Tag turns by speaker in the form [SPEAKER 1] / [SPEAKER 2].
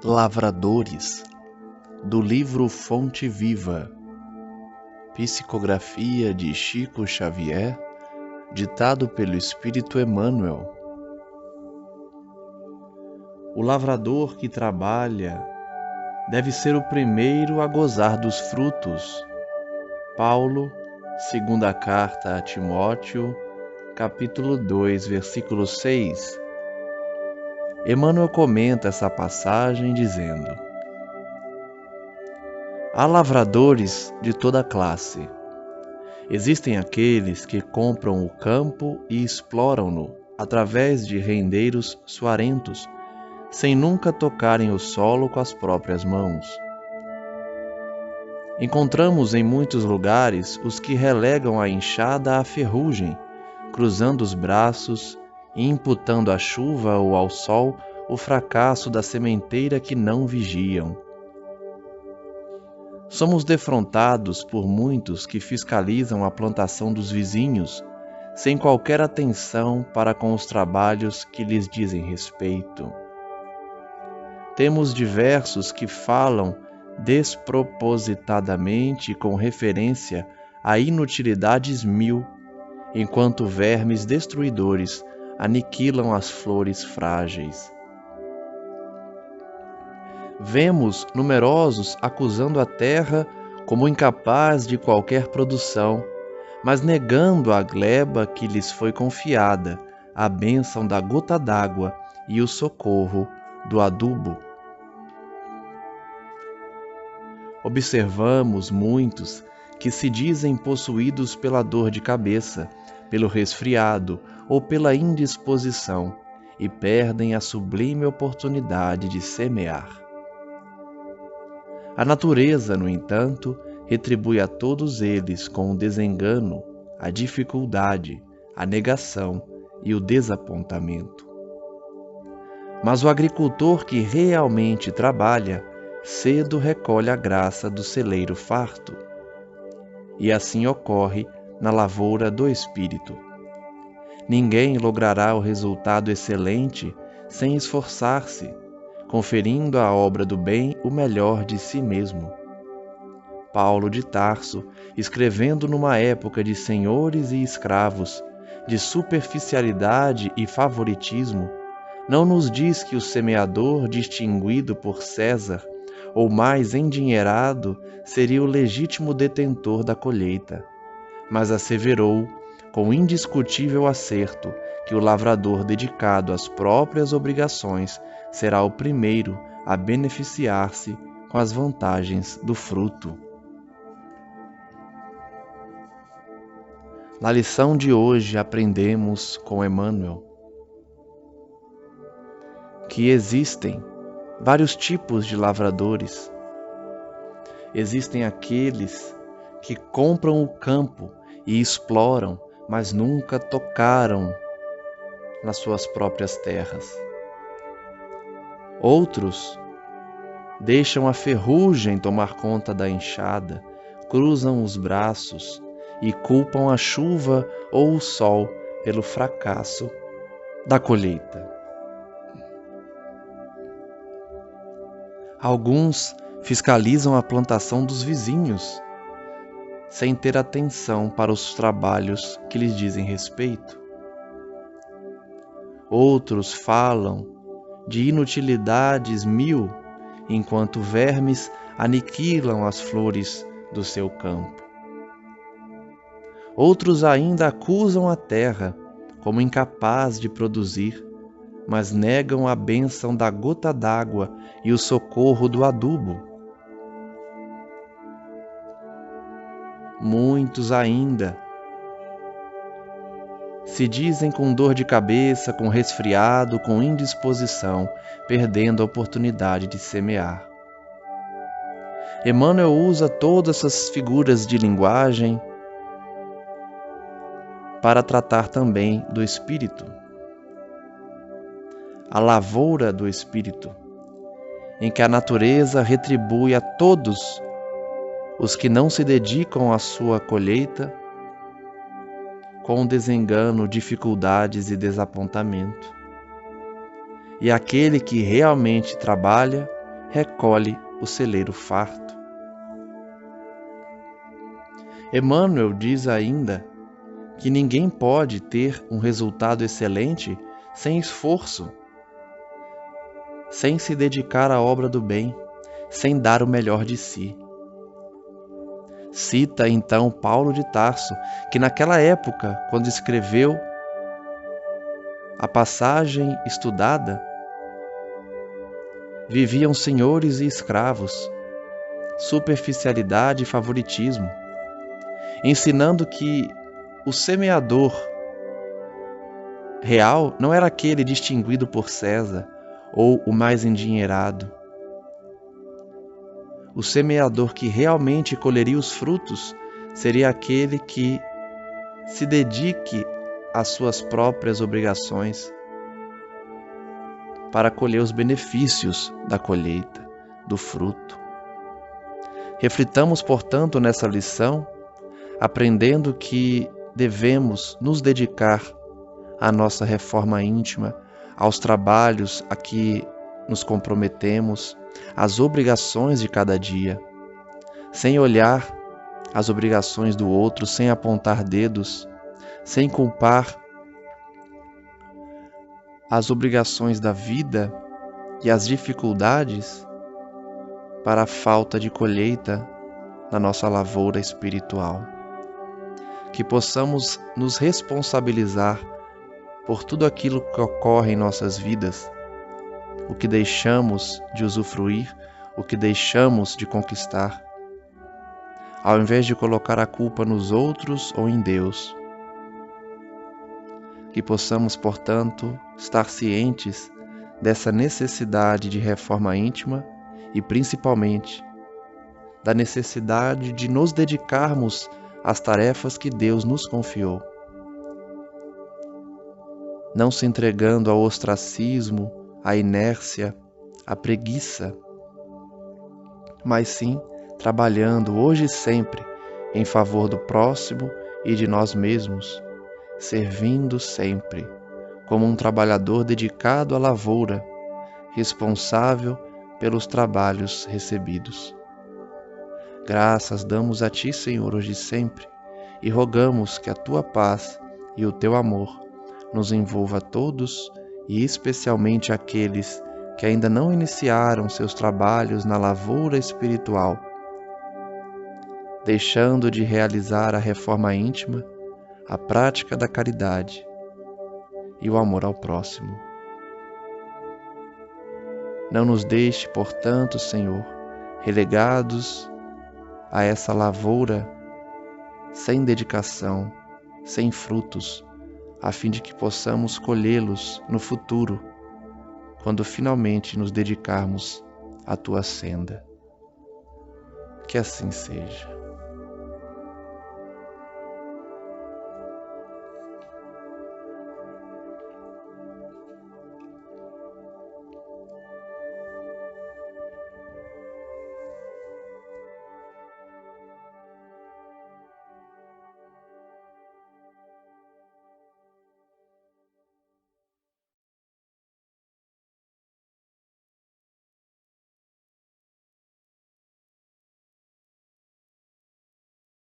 [SPEAKER 1] Lavradores, do livro Fonte Viva, psicografia de Chico Xavier, ditado pelo Espírito Emmanuel. O lavrador que trabalha deve ser o primeiro a gozar dos frutos. Paulo, segunda carta a Timóteo, capítulo 2, versículo 6. Emmanuel comenta essa passagem dizendo: há lavradores de toda classe. Existem aqueles que compram o campo e exploram-no através de rendeiros suarentos, sem nunca tocarem o solo com as próprias mãos. Encontramos em muitos lugares os que relegam a enxada à ferrugem, cruzando os braços e imputando à chuva ou ao sol o fracasso da sementeira que não vigiam. Somos defrontados por muitos que fiscalizam a plantação dos vizinhos, sem qualquer atenção para com os trabalhos que lhes dizem respeito. Temos diversos que falam despropositadamente com referência a inutilidades mil, enquanto vermes destruidores aniquilam as flores frágeis. Vemos numerosos acusando a terra como incapaz de qualquer produção, mas negando à gleba que lhes foi confiada a bênção da gota d'água e o socorro do adubo. Observamos muitos que se dizem possuídos pela dor de cabeça, pelo resfriado ou pela indisposição e perdem a sublime oportunidade de semear. A natureza, no entanto, retribui a todos eles com o desengano, a dificuldade, a negação e o desapontamento. Mas o agricultor que realmente trabalha, cedo recolhe a graça do celeiro farto. E assim ocorre na lavoura do Espírito. Ninguém logrará o resultado excelente sem esforçar-se, conferindo à obra do bem o melhor de si mesmo. Paulo de Tarso, escrevendo numa época de senhores e escravos, de superficialidade e favoritismo, não nos diz que o semeador distinguido por César, ou mais endinheirado, seria o legítimo detentor da colheita, mas asseverou, com indiscutível acerto, que o lavrador dedicado às próprias obrigações será o primeiro a beneficiar-se com as vantagens do fruto. Na lição de hoje aprendemos com Emmanuel que existem vários tipos de lavradores. Existem aqueles que compram o campo e exploram, mas nunca tocaram nas suas próprias terras. Outros deixam a ferrugem tomar conta da enxada, cruzam os braços e culpam a chuva ou o sol pelo fracasso da colheita. Alguns fiscalizam a plantação dos vizinhos, sem ter atenção para os trabalhos que lhes dizem respeito. Outros falam de inutilidades mil, enquanto vermes aniquilam as flores do seu campo. Outros ainda acusam a terra como incapaz de produzir, mas negam a bênção da gota d'água e o socorro do adubo. Muitos ainda se dizem com dor de cabeça, com resfriado, com indisposição, perdendo a oportunidade de semear. Emmanuel usa todas essas figuras de linguagem para tratar também do espírito. A lavoura do espírito, em que a natureza retribui a todos os que não se dedicam à sua colheita, com desengano, dificuldades e desapontamento. E aquele que realmente trabalha recolhe o celeiro farto. Emmanuel diz ainda que ninguém pode ter um resultado excelente sem esforço, sem se dedicar à obra do bem, sem dar o melhor de si. Cita então Paulo de Tarso, que naquela época, quando escreveu a passagem estudada, viviam senhores e escravos, superficialidade e favoritismo, ensinando que o semeador real não era aquele distinguido por César ou o mais endinheirado. O semeador que realmente colheria os frutos seria aquele que se dedique às suas próprias obrigações para colher os benefícios da colheita, do fruto. Reflitamos, portanto, nessa lição, aprendendo que devemos nos dedicar à nossa reforma íntima, aos trabalhos a que nos comprometemos, às obrigações de cada dia, sem olhar as obrigações do outro, sem apontar dedos, sem culpar as obrigações da vida e as dificuldades para a falta de colheita na nossa lavoura espiritual. Que possamos nos responsabilizar por tudo aquilo que ocorre em nossas vidas, o que deixamos de usufruir, o que deixamos de conquistar, ao invés de colocar a culpa nos outros ou em Deus. Que possamos, portanto, estar cientes dessa necessidade de reforma íntima e, principalmente, da necessidade de nos dedicarmos às tarefas que Deus nos confiou, não se entregando ao ostracismo, à inércia, à preguiça, mas sim trabalhando hoje e sempre em favor do próximo e de nós mesmos, servindo sempre como um trabalhador dedicado à lavoura, responsável pelos trabalhos recebidos. Graças damos a Ti, Senhor, hoje e sempre, e rogamos que a Tua paz e o Teu amor nos envolva a todos e especialmente aqueles que ainda não iniciaram seus trabalhos na lavoura espiritual, deixando de realizar a reforma íntima, a prática da caridade e o amor ao próximo. Não nos deixe, portanto, Senhor, relegados a essa lavoura sem dedicação, sem frutos, a fim de que possamos colhê-los no futuro, quando finalmente nos dedicarmos à Tua senda. Que assim seja.